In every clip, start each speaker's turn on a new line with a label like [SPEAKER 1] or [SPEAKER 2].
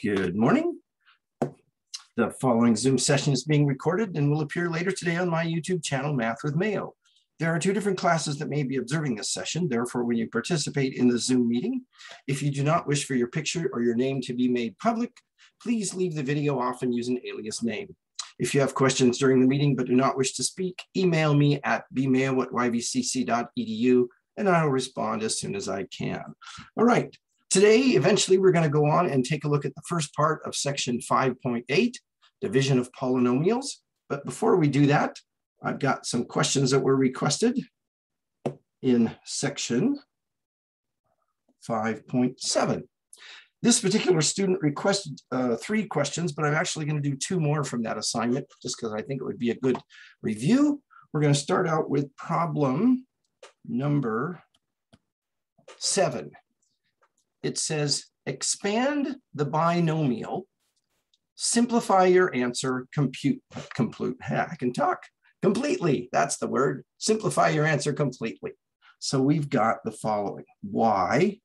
[SPEAKER 1] Good morning. The following Zoom session is being recorded and will appear later today on my YouTube channel, Math with Mayo. There are two different classes that may be observing this session. Therefore, when you participate in the Zoom meeting, if you do not wish for your picture or your name to be made public, please leave the video off and use an alias name. If you have questions during the meeting but do not wish to speak, email me at bmayo@yvcc.edu and I will respond as soon as I can. All right. Today, eventually, we're going to go on and take a look at the first part of section 5.8, division of polynomials. But before we do that, I've got some questions that were requested in section 5.7. This particular student requested 3 questions, but I'm actually going to do 2 more from that assignment just because I think it would be a good review. We're going to start out with problem number 7. It says, expand the binomial, simplify your answer, completely. That's the word. Simplify your answer completely. So we've got the following: y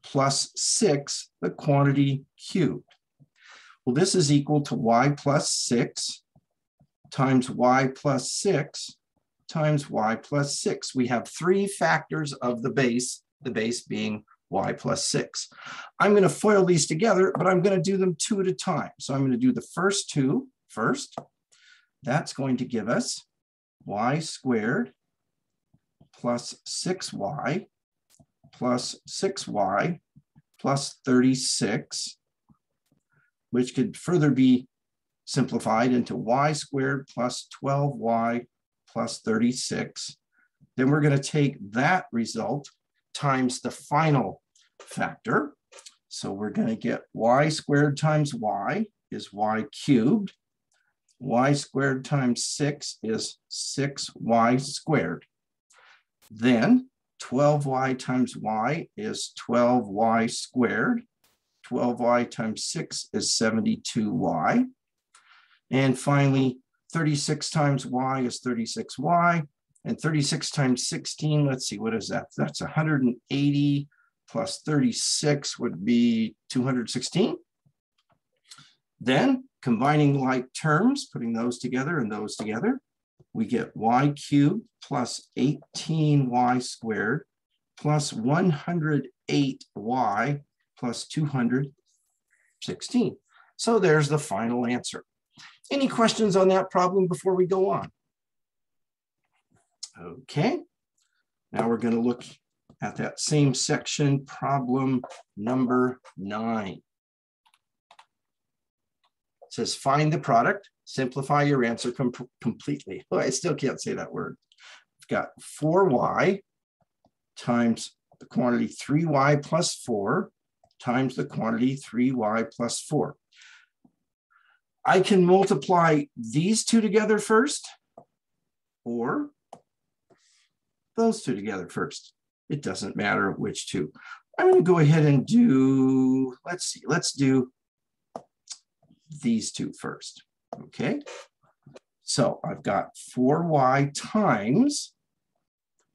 [SPEAKER 1] plus 6, the quantity cubed. Well, this is equal to y plus 6 times y plus 6 times y plus 6. We have 3 factors of the base being y plus 6. I'm going to FOIL these together, but I'm going to do them 2 at a time. So I'm going to do the first 2 first. That's going to give us y squared plus 6y plus 6y plus 36, which could further be simplified into y squared plus 12y plus 36. Then we're going to take that result times the final factor. So we're going to get y squared times y is y cubed. Y squared times 6 is 6y squared. Then 12y times y is 12y squared. 12y times 6 is 72y. And finally, 36 times y is 36y. And 36 times 16, let's see, what is that? That's 180 plus 36 would be 216. Then combining like terms, putting those together and those together, we get y cubed plus 18y squared plus 108y plus 216. So there's the final answer. Any questions on that problem before we go on? Okay, now we're going to look at that same section, problem number 9. It says, find the product, simplify your answer completely. Oh, I still can't say that word. We've got 4y times the quantity 3y plus 4 times the quantity 3y plus 4. I can multiply these 2 together first, or those 2 together first. It doesn't matter which 2. I'm going to go ahead and do, let's do these 2 first. Okay. So I've got 4y times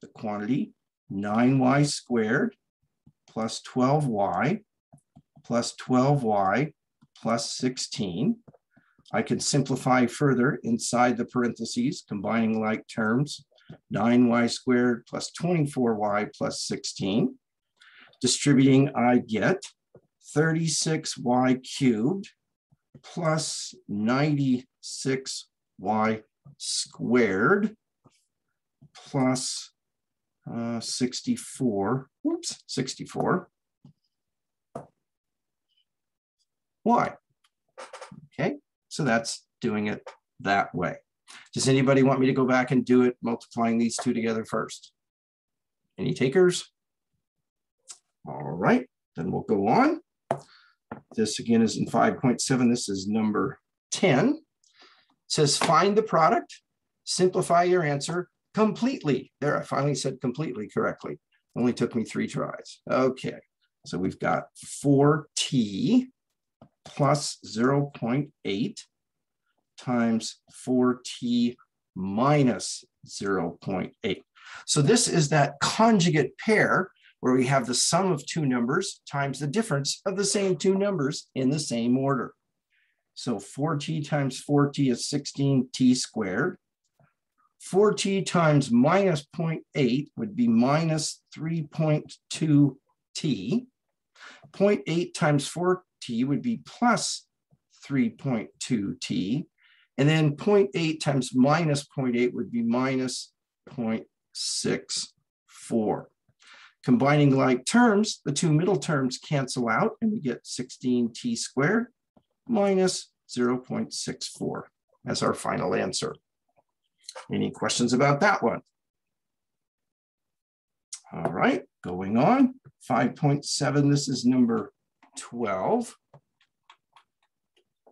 [SPEAKER 1] the quantity 9y squared plus 12y plus 12y plus 16. I can simplify further inside the parentheses, combining like terms. 9y squared plus 24y plus 16. Distributing, I get 36y cubed plus 96y squared plus 64. Y. Okay, so that's doing it that way. Does anybody want me to go back and do it, multiplying these 2 together first? Any takers? All right, then we'll go on. This again is in 5.7. This is number 10. It says, find the product, simplify your answer completely. There, I finally said completely correctly. Only took me 3 tries. Okay, so we've got 4t plus 0.8 times 4t minus 0.8. So this is that conjugate pair where we have the sum of two numbers times the difference of the same two numbers in the same order. So 4t times 4t is 16t squared. 4t times minus 0.8 would be minus 3.2t. 0.8 times 4t would be plus 3.2t. And then 0.8 times minus 0.8 would be minus 0.64. Combining like terms, the two middle terms cancel out and we get 16t squared minus 0.64 as our final answer. Any questions about that one? All right, going on. 5.7, this is number 12.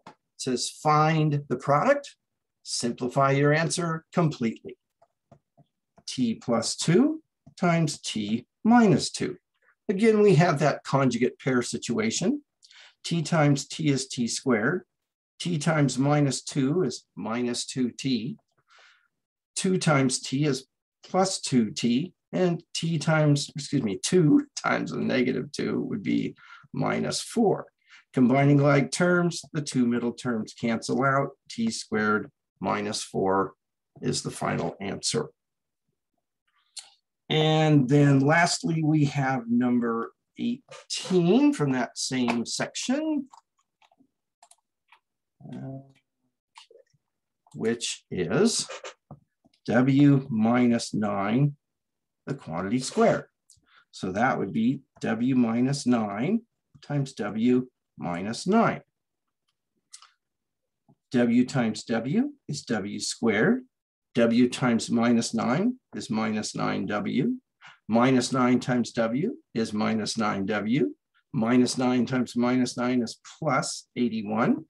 [SPEAKER 1] It says find the product. Simplify your answer completely. T plus 2 times t minus 2. Again, we have that conjugate pair situation. T times t is t squared. T times minus 2 is minus 2t. 2 times t is plus 2t. And 2 times a negative 2 would be minus 4. Combining like terms, the two middle terms cancel out. T squared minus 4 is the final answer. And then lastly, we have number 18 from that same section, which is w minus 9, the quantity squared. So that would be w minus 9 times w minus 9. W times w is w squared. W times minus 9 is minus 9w. Minus 9 times w is minus 9w. Minus 9 times minus 9 is plus 81.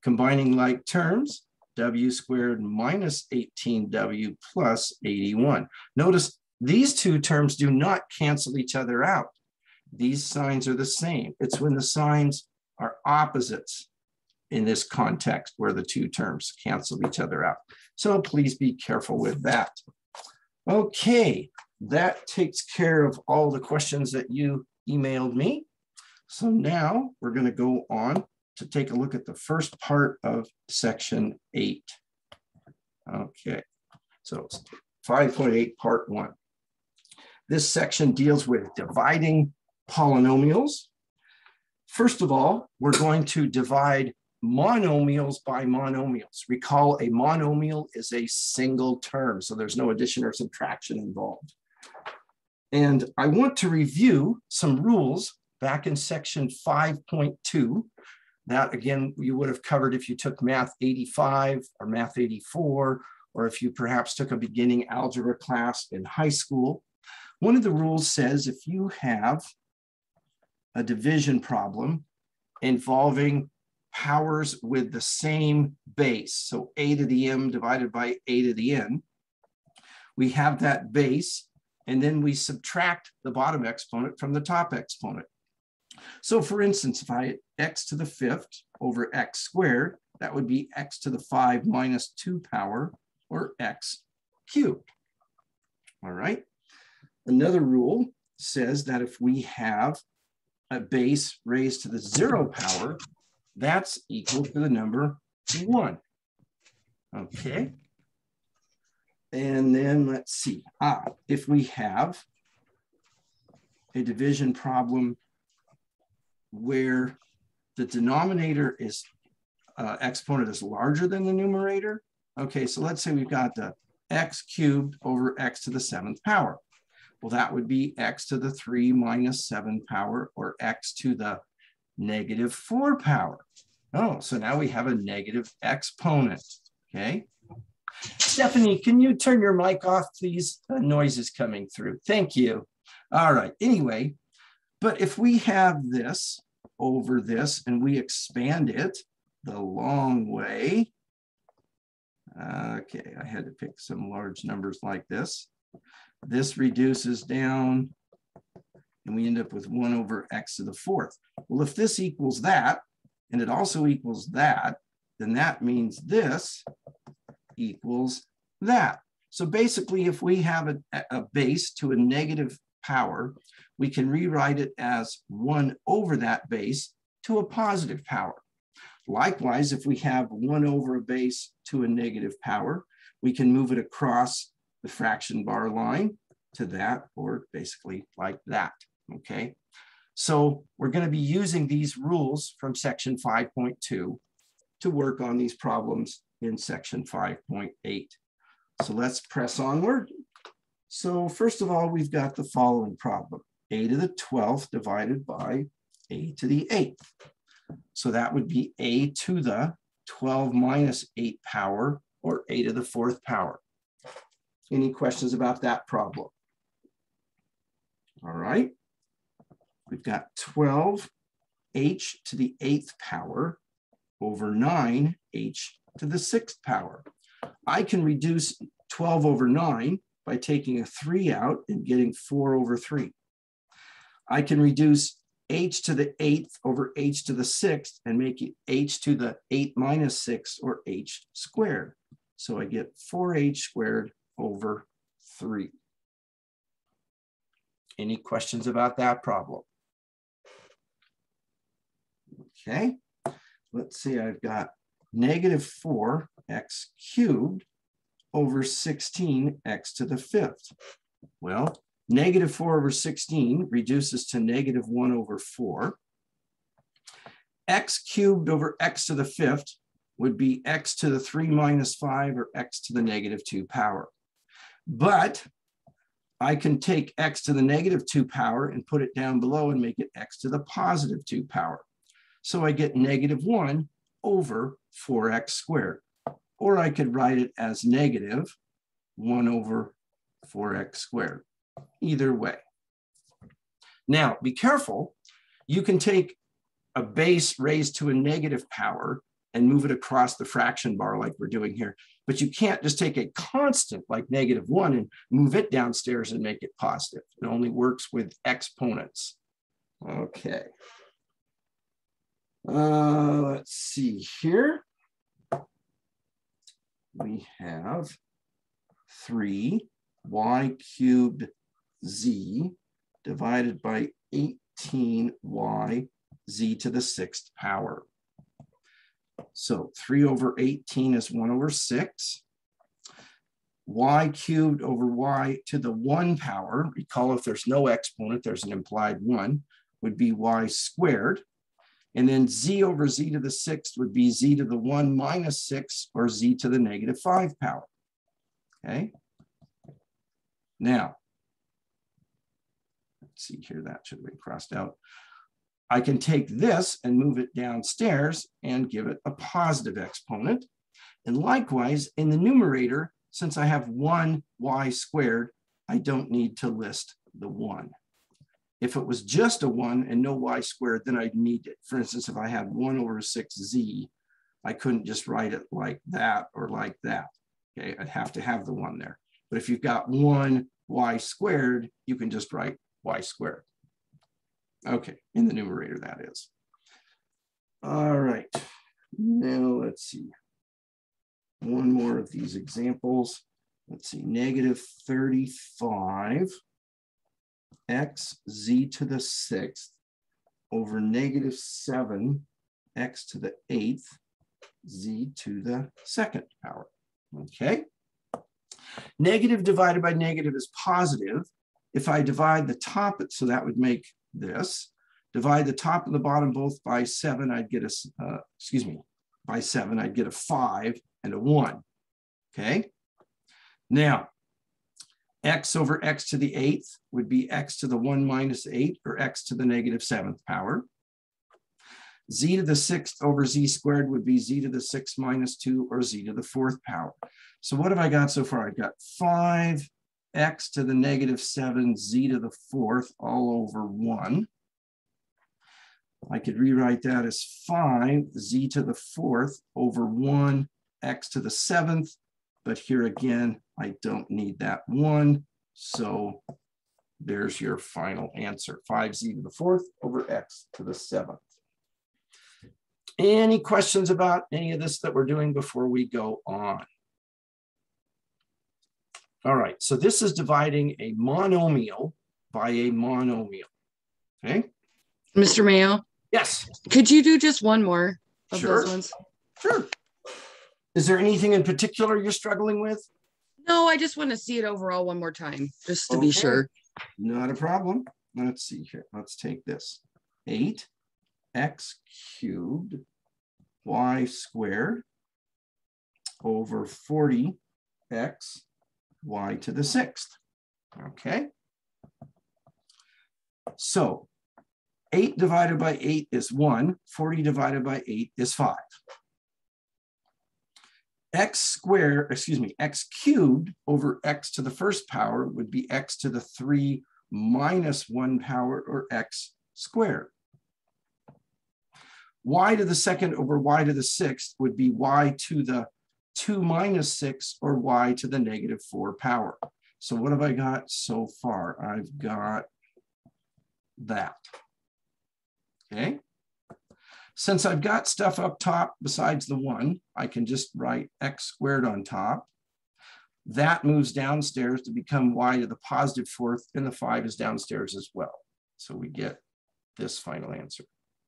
[SPEAKER 1] Combining like terms, w squared minus 18w plus 81. Notice these two terms do not cancel each other out. These signs are the same. It's when the signs are opposites in this context where the two terms cancel each other out. So please be careful with that. Okay, that takes care of all the questions that you emailed me. So now we're going to go on to take a look at the first part of section 8. Okay, so it's 5.8 part 1. This section deals with dividing polynomials. First of all, we're going to divide monomials by monomials. Recall, a monomial is a single term, so there's no addition or subtraction involved. And I want to review some rules back in section 5.2. That, again, you would have covered if you took Math 85 or Math 84, or if you perhaps took a beginning algebra class in high school. One of the rules says if you have a division problem involving powers with the same base, so a to the m divided by a to the n, we have that base, and then we subtract the bottom exponent from the top exponent. So for instance, if I had x to the 5th over x squared, that would be x to the 5 minus 2 power, or x cubed. All right. Another rule says that if we have a base raised to the 0 power, that's equal to the number 1. Okay. And then let's see. If we have a division problem where the denominator is exponent is larger than the numerator. Okay, so let's say we've got the x cubed over x to the 7th power. Well, that would be x to the 3 minus 7 power, or x to the negative 4 power. Oh, so now we have a negative exponent, okay? Stephanie, can you turn your mic off, please? The noise is coming through. Thank you. All right, anyway, but if we have this over this and we expand it the long way, okay, I had to pick some large numbers like this. This reduces down, and we end up with 1 over x to the 4th. Well, if this equals that, and it also equals that, then that means this equals that. So basically, if we have a base to a negative power, we can rewrite it as 1 over that base to a positive power. Likewise, if we have 1 over a base to a negative power, we can move it across the fraction bar line to that, or basically like that, okay? So we're going to be using these rules from section 5.2 to work on these problems in section 5.8. So let's press onward. So first of all, we've got the following problem: a to the 12th divided by a to the 8th. So that would be a to the 12 minus 8 power, or a to the 4th power. Any questions about that problem? All right. We've got 12h to the 8th power over 9h to the 6th power. I can reduce 12 over 9 by taking a 3 out and getting 4 over 3. I can reduce h to the 8th over h to the 6th and make it h to the 8 minus 6, or h squared. So I get 4h squared over 3. Any questions about that problem? Okay, let's see, I've got negative 4x cubed over 16x to the 5th. Well, negative 4 over 16 reduces to negative 1 over 4. X cubed over x to the 5th would be x to the 3 minus 5, or x to the negative 2 power. But I can take x to the negative 2 power and put it down below and make it x to the positive 2 power. So I get negative 1 over 4x squared. Or I could write it as negative 1 over 4x squared. Either way. Now, be careful. You can take a base raised to a negative power and move it across the fraction bar like we're doing here. But you can't just take a constant like negative 1 and move it downstairs and make it positive. It only works with exponents. Okay. Let's see here. We have 3y cubed z divided by 18y z to the 6th power. So 3 over 18 is 1 over 6. Y cubed over y to the 1 power, recall if there's no exponent, there's an implied 1, would be y squared. And then z over z to the 6th would be z to the 1 minus 6, or z to the negative 5 power. Okay. Now, let's see here, that should have been crossed out. I can take this and move it downstairs and give it a positive exponent. And likewise, in the numerator, since I have 1y squared, I don't need to list the 1. If it was just a 1 and no y squared, then I'd need it. For instance, if I had 1 over 6z, I couldn't just write it like that or like that. Okay, I'd have to have the 1 there. But if you've got 1y squared, you can just write y squared. Okay, in the numerator, that is. All right, now let's see. One more of these examples. Let's see, negative 35 x z to the 6th over negative 7 x to the 8th z to the 2nd power. Okay. Negative divided by negative is positive. If I divide the top, so that would make this. Divide the top and the bottom both by 7, I'd get a, by 7, I'd get a 5 and a 1. Okay. Now, x over x to the 8th would be x to the 1 minus 8, or x to the negative 7th power. Z to the 6th over z squared would be z to the 6 minus 2, or z to the 4th power. So what have I got so far? I've got 5x to the negative 7, z to the 4th, all over 1. I could rewrite that as 5z to the 4th over 1 x to the 7th. But here again, I don't need that 1. So there's your final answer, 5z to the 4th over x to the 7th. Any questions about any of this that we're doing before we go on? All right, so this is dividing a monomial by a monomial. Okay?
[SPEAKER 2] Mr. Mayo?
[SPEAKER 1] Yes.
[SPEAKER 2] Could you do just one more of
[SPEAKER 1] Sure.
[SPEAKER 2] those ones?
[SPEAKER 1] Sure. Is there anything in particular you're struggling with?
[SPEAKER 2] No, I just want to see it overall one more time, just to be
[SPEAKER 1] Okay.
[SPEAKER 2] sure.
[SPEAKER 1] Not a problem. Let's see here. Let's take this. 8x cubed y squared over 40x y to the sixth. Okay. So 8 divided by 8 is 1. 40 divided by 8 is 5. X cubed over x to the first power would be x to the 3 minus 1 power, or x squared. Y to the second over y to the sixth would be y to the 2 minus 6, or y to the negative 4 power. So what have I got so far? I've got that. Okay. Since I've got stuff up top besides the 1, I can just write x squared on top. That moves downstairs to become y to the positive 4th, and the 5 is downstairs as well. So we get this final answer.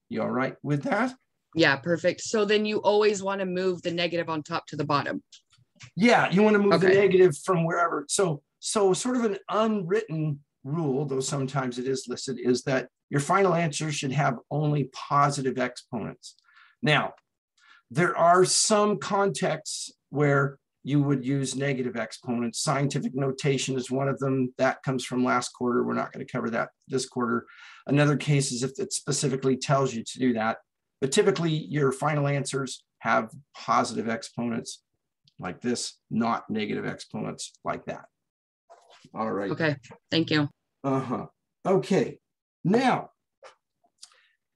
[SPEAKER 1] You all right with that?
[SPEAKER 2] Yeah, perfect. So then you always want to move the negative on top to the bottom.
[SPEAKER 1] Yeah, you want to move the
[SPEAKER 2] Okay.
[SPEAKER 1] negative from wherever. So sort of an unwritten rule, though sometimes it is listed, is that your final answer should have only positive exponents. Now, there are some contexts where you would use negative exponents. Scientific notation is one of them. That comes from last quarter. We're not going to cover that this quarter. Another case is if it specifically tells you to do that. But typically, your final answers have positive exponents like this, not negative exponents like that. All right.
[SPEAKER 2] Okay, thank you.
[SPEAKER 1] Okay, now,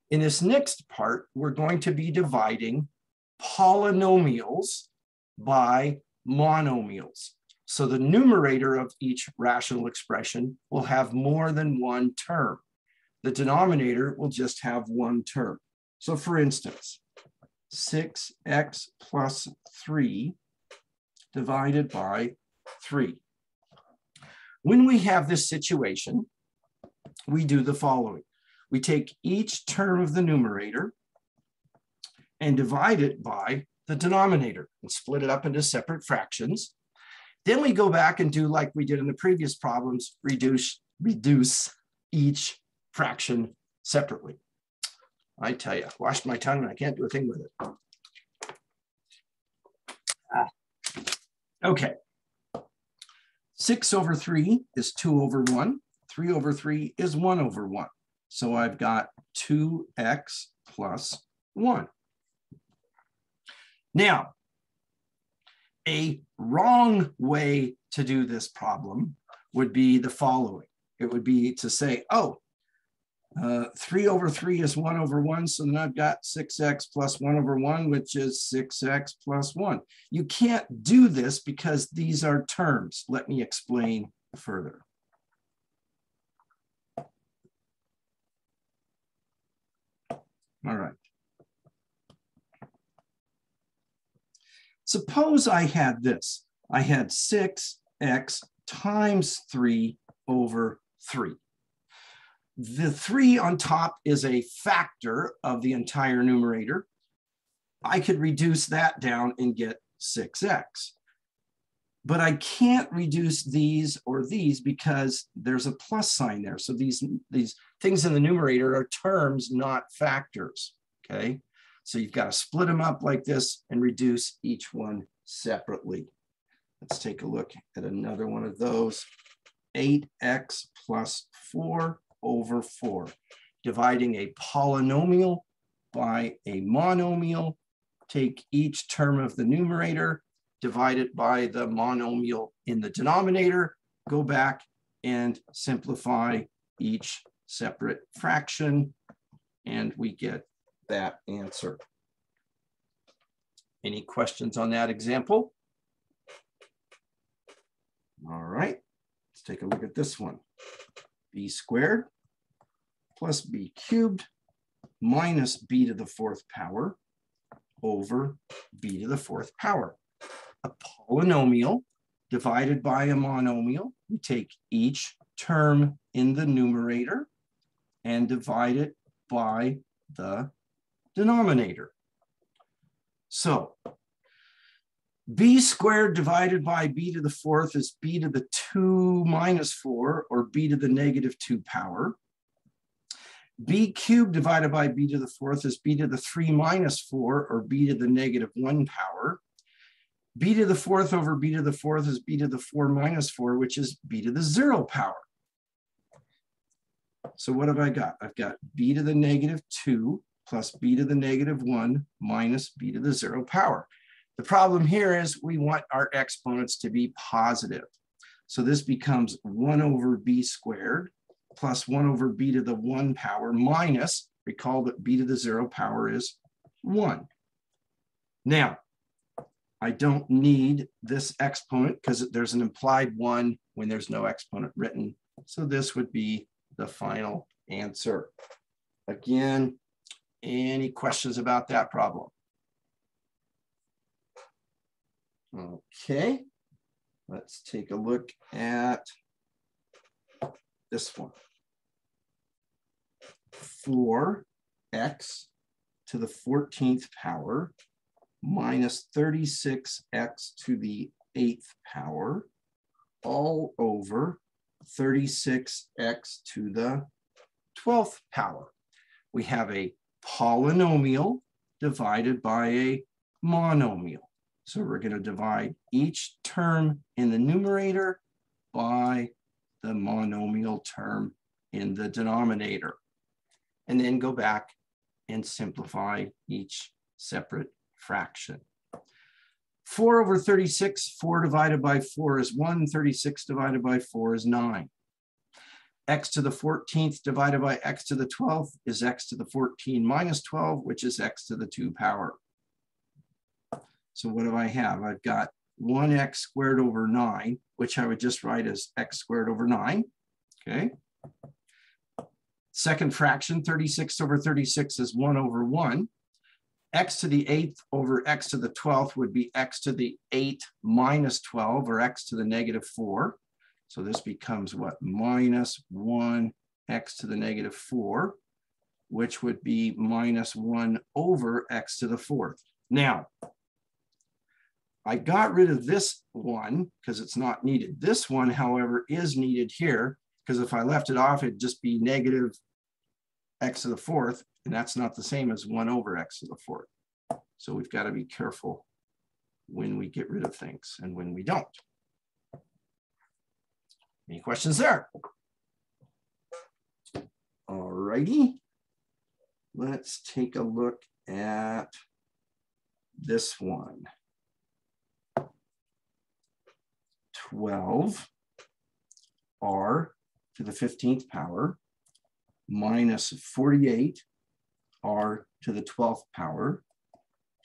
[SPEAKER 1] in this next part, we're going to be dividing polynomials by monomials. So the numerator of each rational expression will have more than one term. The denominator will just have one term. So for instance, 6x plus 3 divided by 3. When we have this situation, we do the following. We take each term of the numerator and divide it by the denominator and split it up into separate fractions. Then we go back and do like we did in the previous problems, reduce each fraction separately. I tell you, washed my tongue and I can't do a thing with it. Okay. 6 over 3 is 2 over 1. 3 over 3 is 1 over 1. So I've got 2x plus 1. Now, a wrong way to do this problem would be the following. It would be to say, 3 over 3 is 1 over 1, so then I've got 6x plus 1 over 1, which is 6x plus 1. You can't do this because these are terms. Let me explain further. All right. Suppose I had this. I had 6x times 3 over 3. The 3 on top is a factor of the entire numerator. I could reduce that down and get 6x. But I can't reduce these or these because there's a plus sign there. So these things in the numerator are terms, not factors, okay? So you've got to split them up like this and reduce each one separately. Let's take a look at another one of those. 8x plus 4 over 4. Dividing a polynomial by a monomial. Take each term of the numerator, divide it by the monomial in the denominator, go back and simplify each separate fraction, and we get that answer. Any questions on that example? All right, let's take a look at this one. B squared plus b cubed minus b to the 4th power over b to the 4th power. A polynomial divided by a monomial. We take each term in the numerator and divide it by the denominator. So b squared divided by b to the fourth is b to the 2 minus 4, or b to the negative 2 power. B cubed divided by b to the fourth is b to the 3 minus 4, or b to the negative 1 power. B to the fourth over b to the fourth is b to the 4 minus 4, which is b to the 0 power. So what have I got? I've got b to the negative 2 plus b to the negative 1 minus b to the 0 power. The problem here is we want our exponents to be positive. So this becomes 1 over b squared plus 1 over b to the 1 power minus, recall that b to the 0 power is 1. Now, I don't need this exponent because there's an implied 1 when there's no exponent written. So this would be the final answer. Again, any questions about that problem? Okay, let's take a look at this one. 4x to the 14th power minus 36x to the 8th power all over 36x to the 12th power. We have a polynomial divided by a monomial. So we're going to divide each term in the numerator by the monomial term in the denominator, and then go back and simplify each separate fraction. 4 over 36, 4 divided by 4 is 1, 36 divided by 4 is 9. X to the 14th divided by x to the 12th is x to the 14 minus 12, which is x to the 2 power. So what do I have? I've got 1x squared over 9, which I would just write as x squared over 9, okay? Second fraction, 36 over 36 is 1 over 1. X to the 8th over x to the 12th would be x to the 8 minus 12, or x to the negative 4. So this becomes what? Minus 1 x to the negative 4, which would be minus 1 over x to the 4th. Now, I got rid of this one because it's not needed. This one, however, is needed here, because if I left it off, it'd just be negative x to the 4th, and that's not the same as 1 over x to the 4th. So we've got to be careful when we get rid of things and when we don't. Any questions there? All righty. Let's take a look at this one. 12 r to the 15th power minus 48 r to the 12th power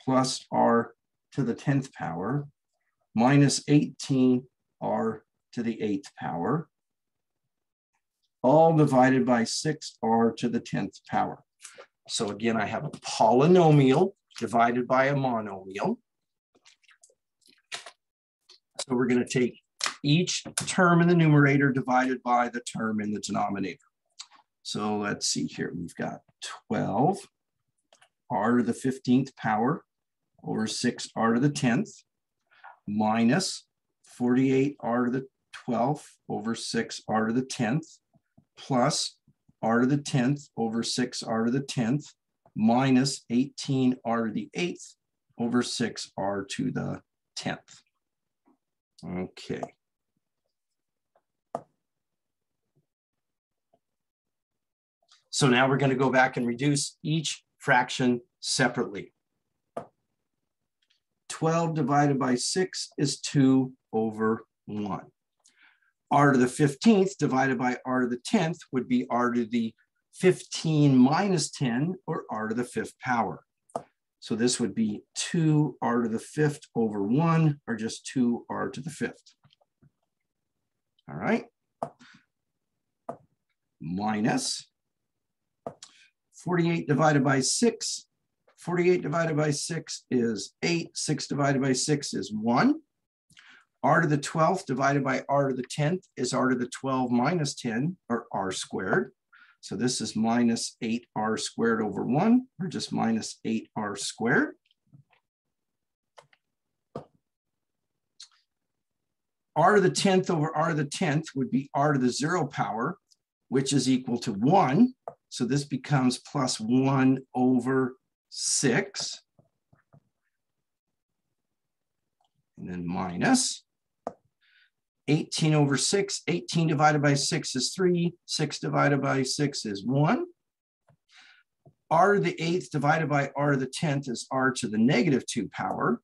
[SPEAKER 1] plus r to the 10th power minus 18 r to the 8th power, all divided by 6r to the 10th power. So again, I have a polynomial divided by a monomial. So we're going to take each term in the numerator divided by the term in the denominator. So let's see here. We've got 12 r to the 15th power over 6r to the 10th minus 48 r to the 12th over 6r to the 10th plus r to the 10th over 6r to the 10th minus 18 r to the 8th over 6r to the 10th. Okay. So now we're going to go back and reduce each fraction separately. 12 divided by 6 is 2 over 1. R to the 15th divided by r to the 10th would be r to the 15 minus 10, or r to the 5th power. So this would be 2 r to the 5th over 1, or just 2 r to the 5th. All right. Minus 48 divided by 6. 48 divided by 6 is 8. 6 divided by 6 is 1. r to the 12th divided by r to the 10th is r to the 12 minus 10, or r squared. So this is minus 8r squared over 1, or just minus 8r squared. R to the 10th over r to the 10th would be r to the 0 power, which is equal to 1. So this becomes plus 1 over 6. And then minus 18 over 6. 18 divided by 6 is 3. 6 divided by 6 is 1. R to the 8th divided by r to the 10th is r to the negative 2 power.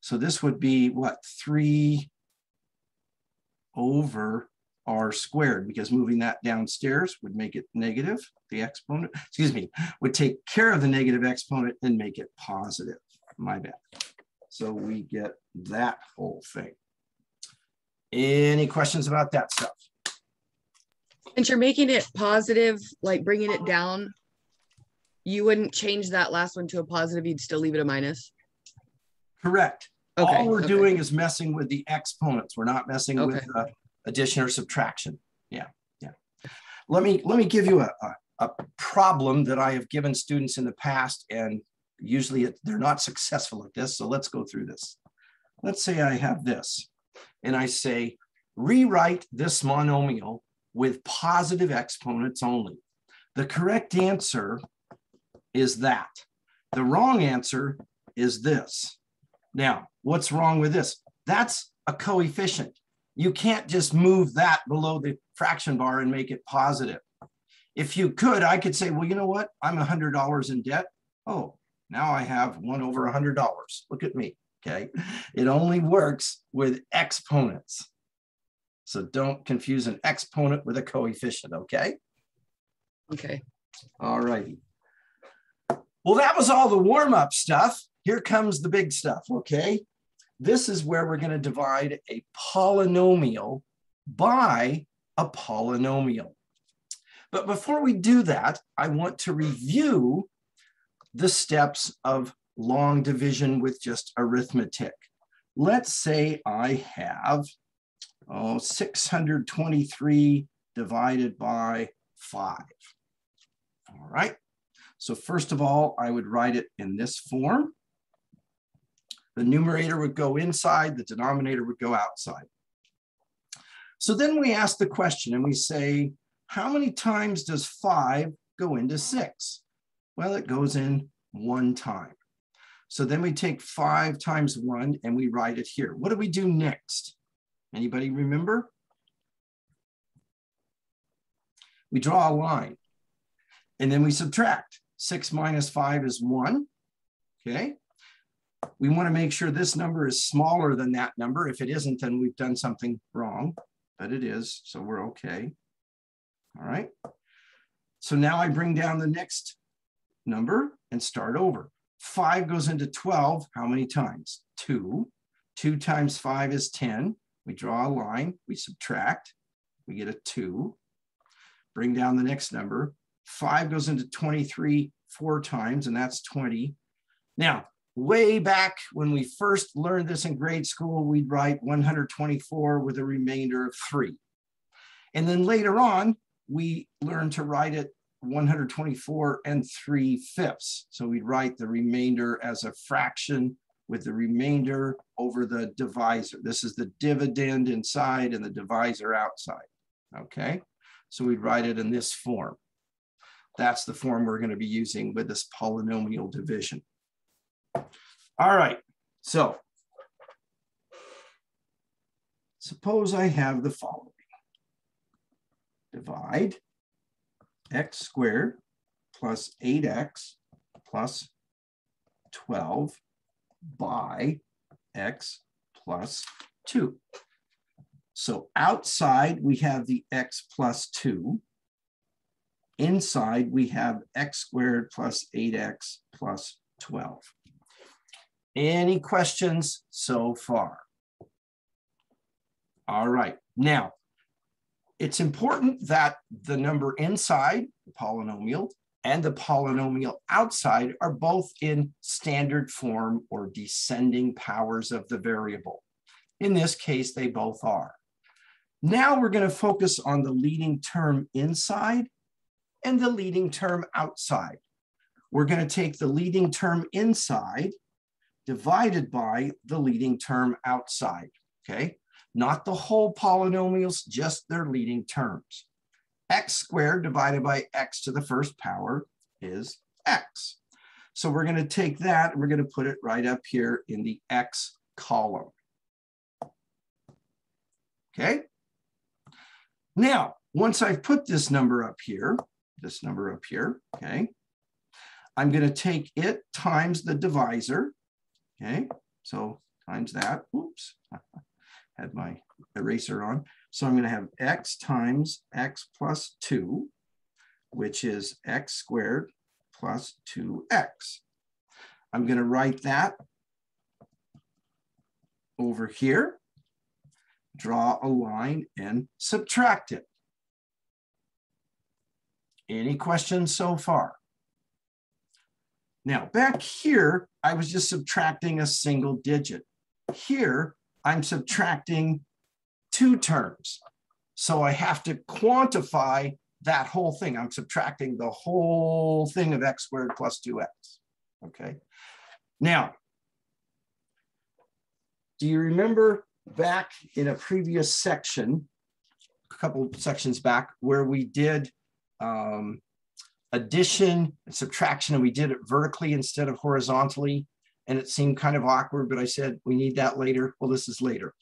[SPEAKER 1] So this would be what? 3 over r squared, because moving that downstairs would make it negative. The exponent, excuse me, would take care of the negative exponent and make it positive. My bad. So we get that whole thing. Any questions about that stuff?
[SPEAKER 2] Since you're making it positive, like bringing it down, you wouldn't change that last one to a positive, you'd still leave it a minus?
[SPEAKER 1] Correct.
[SPEAKER 2] Okay,
[SPEAKER 1] All we're doing is messing with the exponents. We're not messing with addition or subtraction. Yeah. Let me give you a problem that I have given students in the past, and usually they're not successful at this. So let's go through this. Let's say I have this, and I say, rewrite this monomial with positive exponents only. The correct answer is that. The wrong answer is this. Now, what's wrong with this? That's a coefficient. You can't just move that below the fraction bar and make it positive. If you could, I could say, well, you know what? I'm $100 in debt. Oh, now I have 1 over $100. Look at me, okay? It only works with exponents. So don't confuse an exponent with a coefficient, okay?
[SPEAKER 2] Okay.
[SPEAKER 1] All righty. Well, that was all the warm-up stuff. Here comes the big stuff, okay? This is where we're going to divide a polynomial by a polynomial. But before we do that, I want to review the steps of long division with just arithmetic. Let's say I have 623 divided by 5. All right. So first of all, I would write it in this form. The numerator would go inside, the denominator would go outside. So then we ask the question and we say, how many times does 5 go into 6? Well, it goes in 1 time. So then we take 5 times 1 and we write it here. What do we do next? Anybody remember? We draw a line and then we subtract. 6 minus 5 is 1, okay? We want to make sure this number is smaller than that number. If it isn't, then we've done something wrong, but it is, so we're okay. All right. So now I bring down the next number and start over. 5 goes into 12. How many times? 2. 2 times 5 is 10. We draw a line. We subtract. We get a 2. Bring down the next number. 5 goes into 23 4 times, and that's 20. Now, way back when we first learned this in grade school, we'd write 124 with a remainder of 3. And then later on, we learned to write it 124 3/5. So we'd write the remainder as a fraction with the remainder over the divisor. This is the dividend inside and the divisor outside, okay? So we'd write it in this form. That's the form we're going to be using with this polynomial division. All right, so suppose I have the following. Divide x squared plus 8x plus 12 by x plus 2. So outside we have the x plus 2. Inside we have x squared plus 8x plus 12. Any questions so far? All right, now it's important that the number inside the polynomial and the polynomial outside are both in standard form or descending powers of the variable. In this case, they both are. Now we're going to focus on the leading term inside and the leading term outside. We're going to take the leading term inside divided by the leading term outside, okay? Not the whole polynomials, just their leading terms. X squared divided by x to the first power is x. So we're going to take that and we're going to put it right up here in the x column. Okay? Now, once I've put this number up here, okay, I'm going to take it times the divisor, okay? So times that, oops, had my eraser on. So I'm going to have x times x plus 2, which is x squared plus 2x. I'm going to write that over here, draw a line, and subtract it. Any questions so far? Now, back here, I was just subtracting a single digit. Here, I'm subtracting 2 terms. So I have to quantify that whole thing. I'm subtracting the whole thing of x squared plus 2x, okay? Now, do you remember back in a previous section, a couple sections back, where we did addition and subtraction, and we did it vertically instead of horizontally, and it seemed kind of awkward, but I said we need that later. Well, this is later.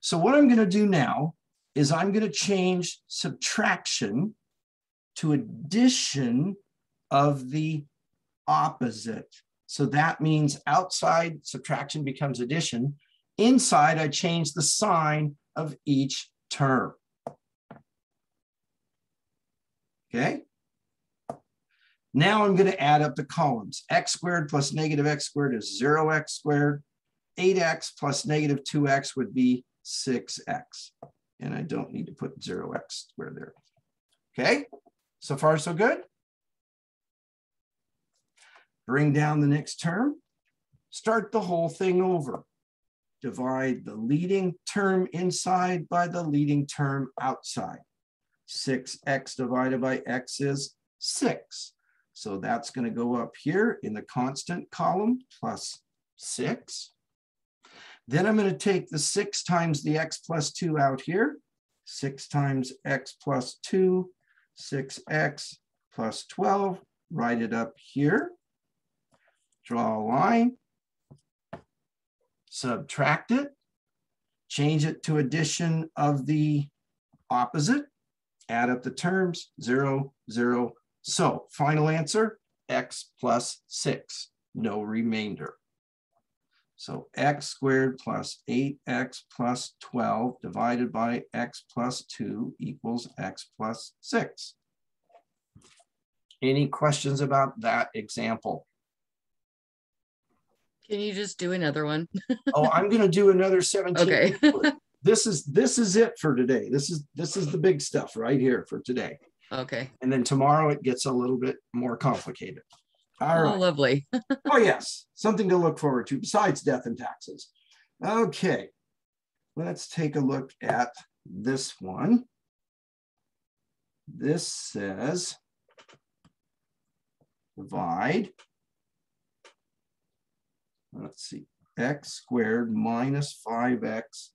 [SPEAKER 1] So what I'm going to do now is I'm going to change subtraction to addition of the opposite. So that means outside subtraction becomes addition. Inside, I change the sign of each term. Okay? Now I'm going to add up the columns. X squared plus negative x squared is 0x squared. 8x plus negative 2x would be 6x. And I don't need to put 0x squared there. Okay? So far, so good? Bring down the next term. Start the whole thing over. Divide the leading term inside by the leading term outside. 6x divided by x is 6. So that's going to go up here in the constant column, plus 6. Then I'm going to take the 6 times the x plus 2 out here. 6 times x plus 2, 6x plus 12. Write it up here. Draw a line. Subtract it. Change it to addition of the opposite. Add up the terms, 0, 0. So final answer, x plus 6, no remainder. So x squared plus 8x plus 12 divided by x plus 2 equals x plus 6. Any questions about that example?
[SPEAKER 2] Can you just do another one?
[SPEAKER 1] Oh, I'm going to do another 17.
[SPEAKER 2] Okay.
[SPEAKER 1] This is it for today. This is the big stuff right here for today.
[SPEAKER 2] Okay.
[SPEAKER 1] And then tomorrow it gets a little bit more complicated. All right.
[SPEAKER 2] Oh, lovely.
[SPEAKER 1] Oh, yes. Something to look forward to besides death and taxes. Okay. Let's take a look at this one. This says divide. Let's see. X squared minus 5x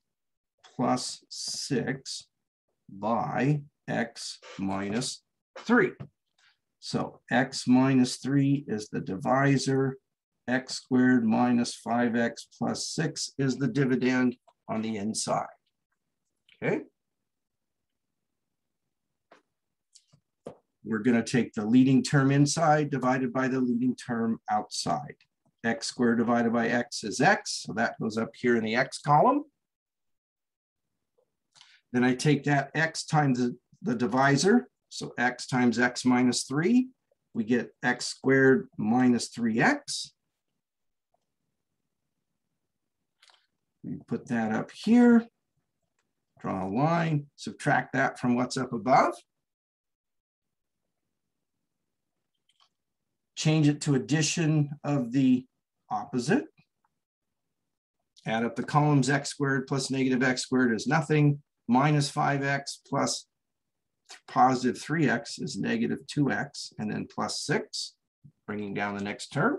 [SPEAKER 1] plus 6 by x minus 3. So x minus 3 is the divisor. X squared minus 5x plus 6 is the dividend on the inside. Okay. We're going to take the leading term inside divided by the leading term outside. X squared divided by x is x. So that goes up here in the x column. Then I take that x times the divisor. So x times x minus 3. We get x squared minus 3x. We put that up here. Draw a line. Subtract that from what's up above. Change it to addition of the opposite. Add up the columns, x squared plus negative x squared is nothing. Minus 5x plus positive 3x is negative 2x, and then plus 6, bringing down the next term.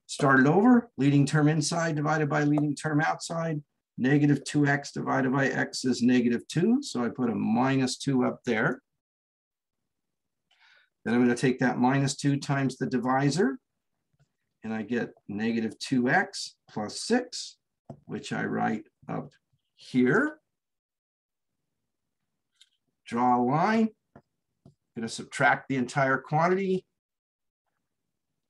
[SPEAKER 1] Start it over, leading term inside divided by leading term outside. Negative 2x divided by x is negative 2, so I put a minus 2 up there. Then I'm going to take that minus 2 times the divisor, and I get negative 2x plus 6, which I write up here. Draw a line. I'm going to subtract the entire quantity.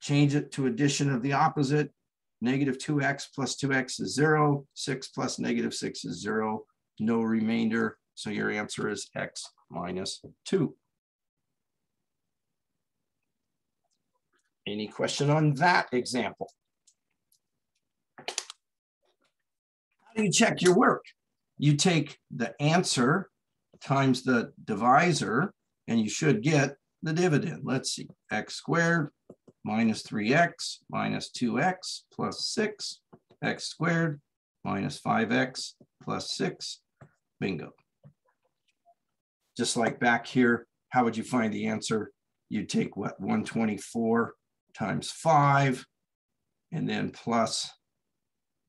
[SPEAKER 1] Change it to addition of the opposite. Negative 2x plus 2x is 0. 6 plus negative 6 is 0. No remainder. So your answer is x minus 2. Any question on that example? How do you check your work? You take the answer times the divisor, and you should get the dividend. Let's see, x squared minus 3x minus 2x plus 6, x squared minus 5x plus 6, bingo. Just like back here, how would you find the answer? You'd take what, 124 times 5, and then plus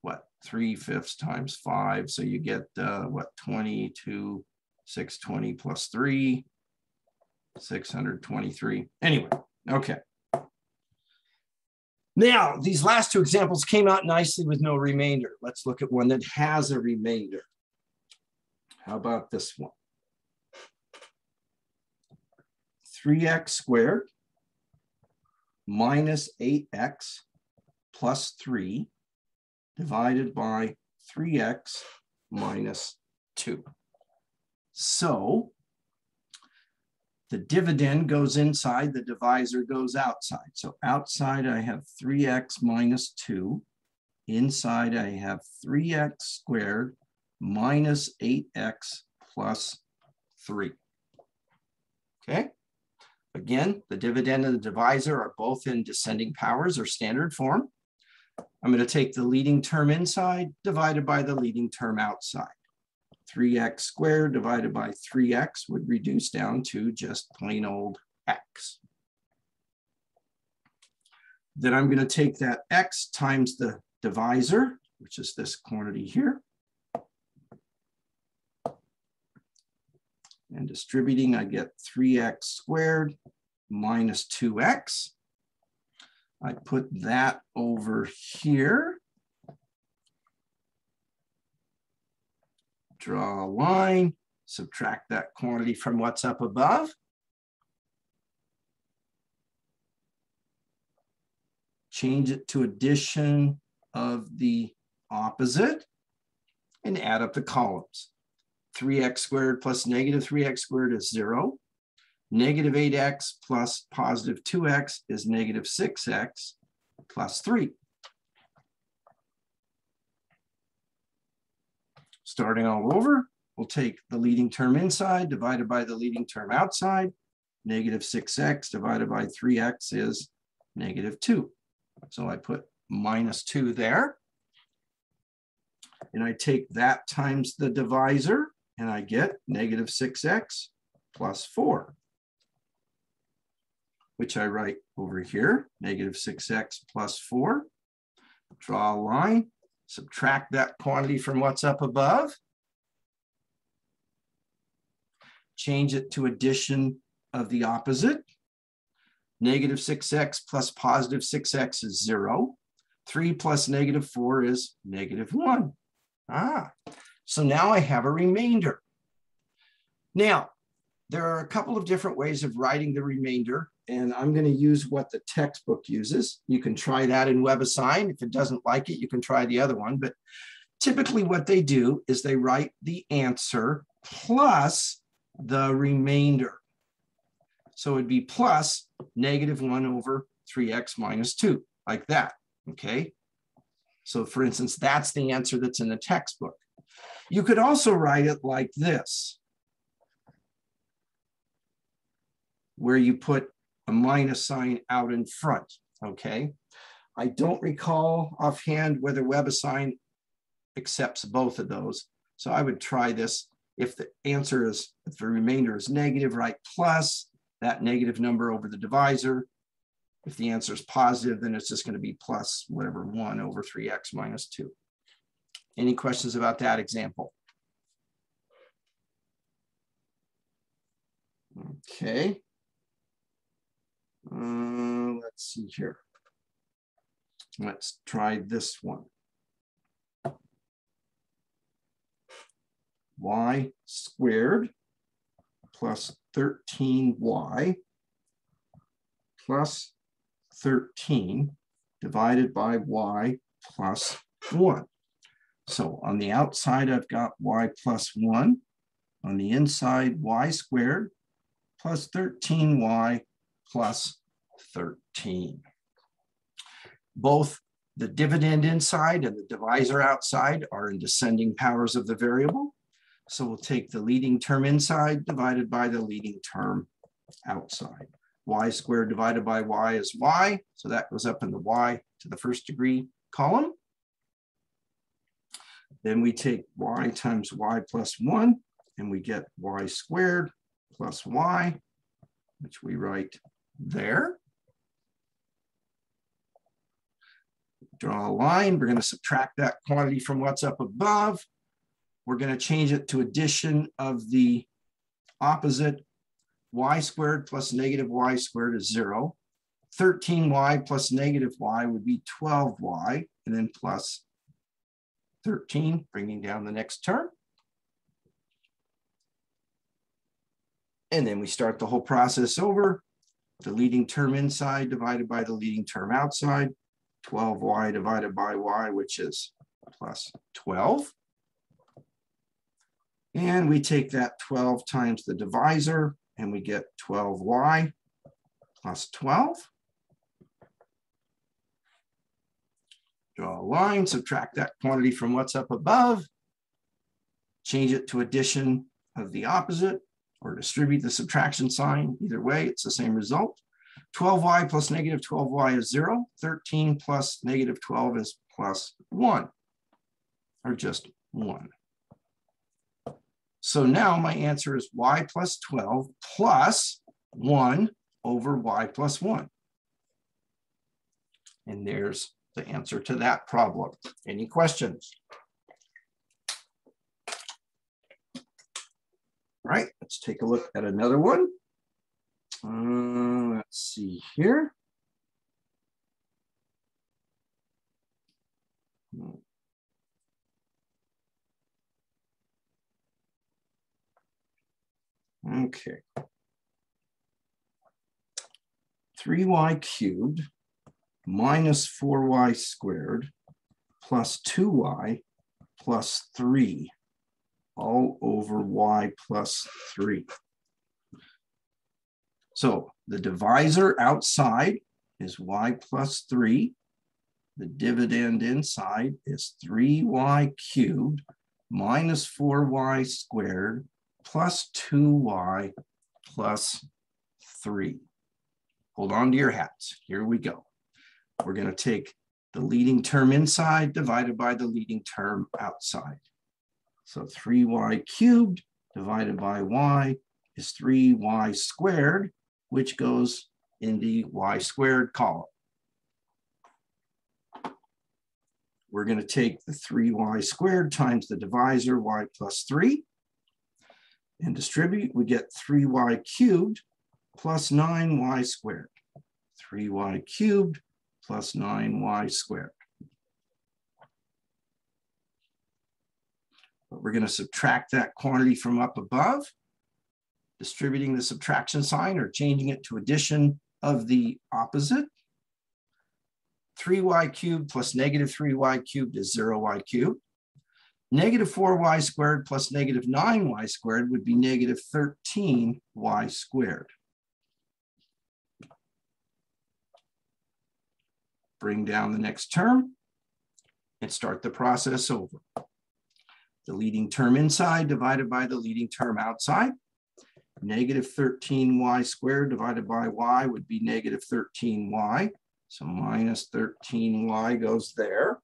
[SPEAKER 1] what, 3/5 times 5. So you get what, 22, 620 plus 3, 623. Anyway, okay. Now, these last two examples came out nicely with no remainder. Let's look at one that has a remainder. How about this one? 3x squared minus 8x plus 3 divided by 3x minus 2. So the dividend goes inside, the divisor goes outside. So outside I have 3x minus 2. Inside I have 3x squared minus 8x plus 3. Okay. Again, the dividend and the divisor are both in descending powers or standard form. I'm going to take the leading term inside divided by the leading term outside. 3x squared divided by 3x would reduce down to just plain old x. Then I'm going to take that x times the divisor, which is this quantity here. And distributing, I get 3x squared minus 2x. I put that over here. Draw a line, subtract that quantity from what's up above. Change it to addition of the opposite and add up the columns. 3x squared plus negative 3x squared is 0. Negative 8x plus positive 2x is negative 6x plus 3. Starting all over, we'll take the leading term inside divided by the leading term outside. Negative 6x divided by 3x is negative 2. So I put minus 2 there. And I take that times the divisor, and I get negative 6x plus 4, which I write over here, negative 6x plus 4. Draw a line, subtract that quantity from what's up above. Change it to addition of the opposite. Negative 6x plus positive 6x is 0. 3 plus negative 4 is negative 1. So now I have a remainder. Now, there are a couple of different ways of writing the remainder, and I'm going to use what the textbook uses. You can try that in WebAssign. If it doesn't like it, you can try the other one. But typically what they do is they write the answer plus the remainder. So it'd be plus negative 1 over 3x minus 2, like that, okay? So for instance, that's the answer that's in the textbook. You could also write it like this, where you put a minus sign out in front, okay? I don't recall offhand whether WebAssign accepts both of those. So I would try this. If the remainder is negative, write plus that negative number over the divisor. If the answer is positive, then it's just going to be plus whatever 1 over 3x minus 2. Any questions about that example? Okay. Let's see here. Let's try this one. Y squared plus 13y plus 13 divided by y plus 1. So on the outside, I've got y plus 1. On the inside, y squared plus 13y plus 13. Both the dividend inside and the divisor outside are in descending powers of the variable. So we'll take the leading term inside divided by the leading term outside. Y squared divided by y is y. So that goes up in the y to the first degree column. Then we take y times y plus 1, and we get y squared plus y, which we write there. Draw a line. We're going to subtract that quantity from what's up above. We're going to change it to addition of the opposite. Y squared plus negative y squared is 0. 13y plus negative y would be 12y, and then plus 13, bringing down the next term. And then we start the whole process over. The leading term inside divided by the leading term outside. 12y divided by y, which is plus 12. And we take that 12 times the divisor, and we get 12y plus 12. Draw a line, subtract that quantity from what's up above, change it to addition of the opposite, or distribute the subtraction sign. Either way, it's the same result. 12y plus negative 12y is 0. 13 plus negative 12 is plus 1, or just 1. So now my answer is y plus 12 plus 1 over y plus 1. And there's the answer to that problem. Any questions? All right, let's take a look at another one. Let's see here. Okay. 3y cubed minus 4y squared plus 2y plus 3 all over y plus 3. So the divisor outside is y plus 3. The dividend inside is 3y cubed minus 4y squared plus 2y plus 3. Hold on to your hats. Here we go. We're going to take the leading term inside divided by the leading term outside. So 3y cubed divided by y is 3y squared, which goes in the y squared column. We're going to take the 3y squared times the divisor y plus 3 and distribute. We get 3y cubed plus 9y squared. 3y cubed plus 9y squared. But we're going to subtract that quantity from up above, distributing the subtraction sign or changing it to addition of the opposite. 3y cubed plus negative 3y cubed is 0y cubed. Negative 4y squared plus negative 9y squared would be negative 13y squared. Bring down the next term and start the process over. The leading term inside divided by the leading term outside. Negative 13y squared divided by y would be negative 13y. So minus 13y goes there.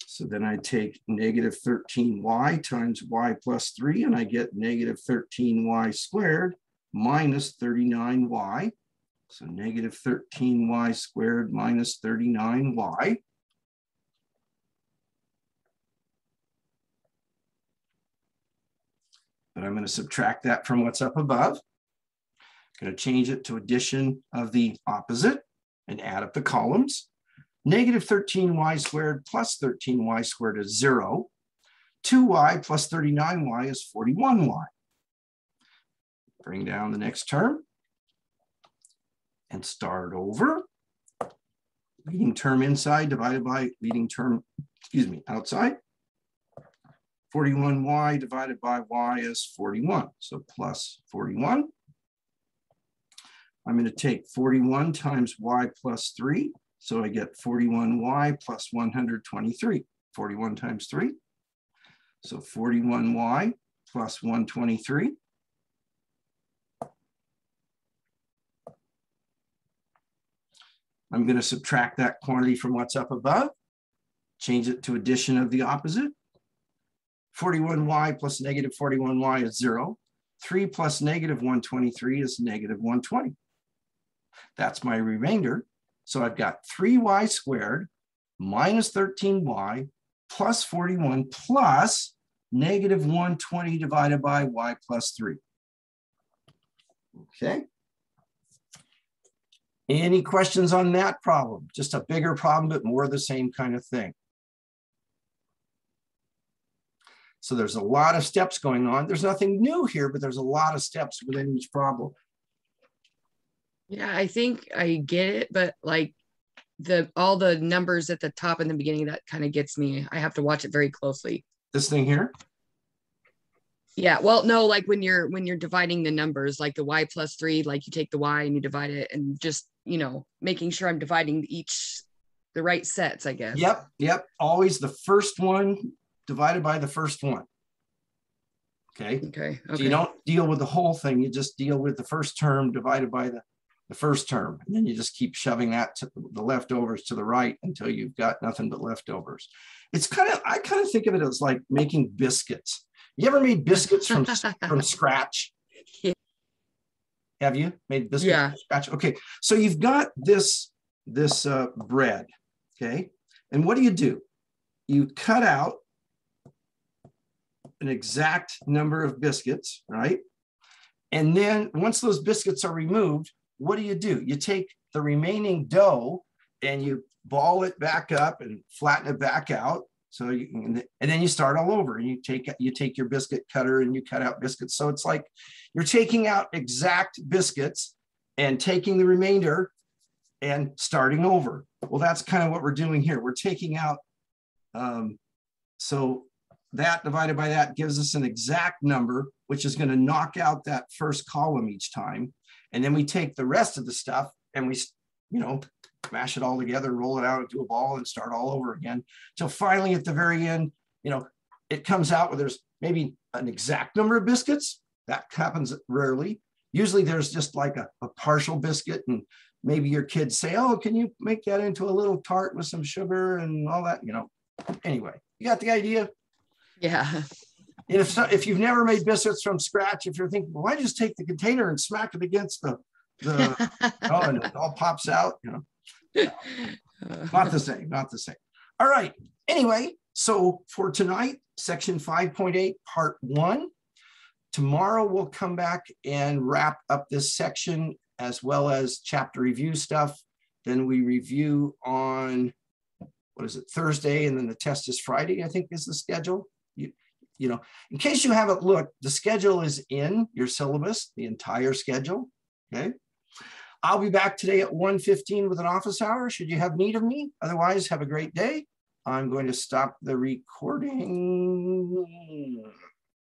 [SPEAKER 1] So then I take negative 13y times y plus 3, and I get negative 13y squared minus 39y. So negative 13y squared minus 39y. But I'm going to subtract that from what's up above. I'm going to change it to addition of the opposite and add up the columns. Negative 13y squared plus 13y squared is 0. 2y plus 39y is 41y. Bring down the next term and start over. Leading term inside divided by leading term, outside. 41y divided by y is 41, so plus 41. I'm going to take 41 times y plus 3, so I get 41y plus 123. 41 times 3, so 41y plus 123. I'm going to subtract that quantity from what's up above, change it to addition of the opposite. 41y plus negative 41y is 0. 3 plus negative 123 is negative 120. That's my remainder. So I've got 3y squared minus 13y plus 41 plus negative 120 divided by y plus 3. Okay. Any questions on that problem? Just a bigger problem, but more of the same kind of thing. So there's a lot of steps going on. There's nothing new here, but there's a lot of steps within each problem.
[SPEAKER 2] Yeah, I think I get it, but like all the numbers at the top and the beginning, that kind of gets me. I have to watch it very closely.
[SPEAKER 1] This thing here?
[SPEAKER 2] Yeah, well, no, like when you're dividing the numbers, like the y plus 3, like you take the y and you divide it, and just, you know, making sure I'm dividing the right sets, I guess.
[SPEAKER 1] Yep. Always the first one divided by the first one. Okay. So you don't deal with the whole thing. You just deal with the first term divided by the first term. And then you just keep shoving that to the leftovers to the right until you've got nothing but leftovers. I kind of think of it as like making biscuits. You ever made biscuits from scratch? Yeah. Have you made biscuits from scratch? Okay. So you've got this bread. Okay. And what do? You cut out an exact number of biscuits, right? And then once those biscuits are removed, what do? You take the remaining dough and you ball it back up and flatten it back out. So and then you start all over, and you take your biscuit cutter and you cut out biscuits. So it's like you're taking out exact biscuits and taking the remainder and starting over. Well, that's kind of what we're doing here. We're taking out, so that divided by that gives us an exact number, which is going to knock out that first column each time. And then we take the rest of the stuff and we, mash it all together, roll it out into a ball and start all over again. So finally at the very end, it comes out where there's maybe an exact number of biscuits. That happens rarely. Usually there's just like a partial biscuit, and maybe your kids say, oh, can you make that into a little tart with some sugar and all that, Anyway, you got the idea?
[SPEAKER 2] Yeah.
[SPEAKER 1] And if you've never made biscuits from scratch, if you're thinking, well, why just take the container and smack it against the and it all pops out, Not the same. All right. Anyway, so for tonight, section 5.8, part 1. Tomorrow we'll come back and wrap up this section as well as chapter review stuff. Then we review on, Thursday, and then the test is Friday, I think is the schedule. In case you haven't looked, the schedule is in your syllabus, the entire schedule, okay? I'll be back today at 1:15 with an office hour, should you have need of me. Otherwise, have a great day. I'm going to stop the recording.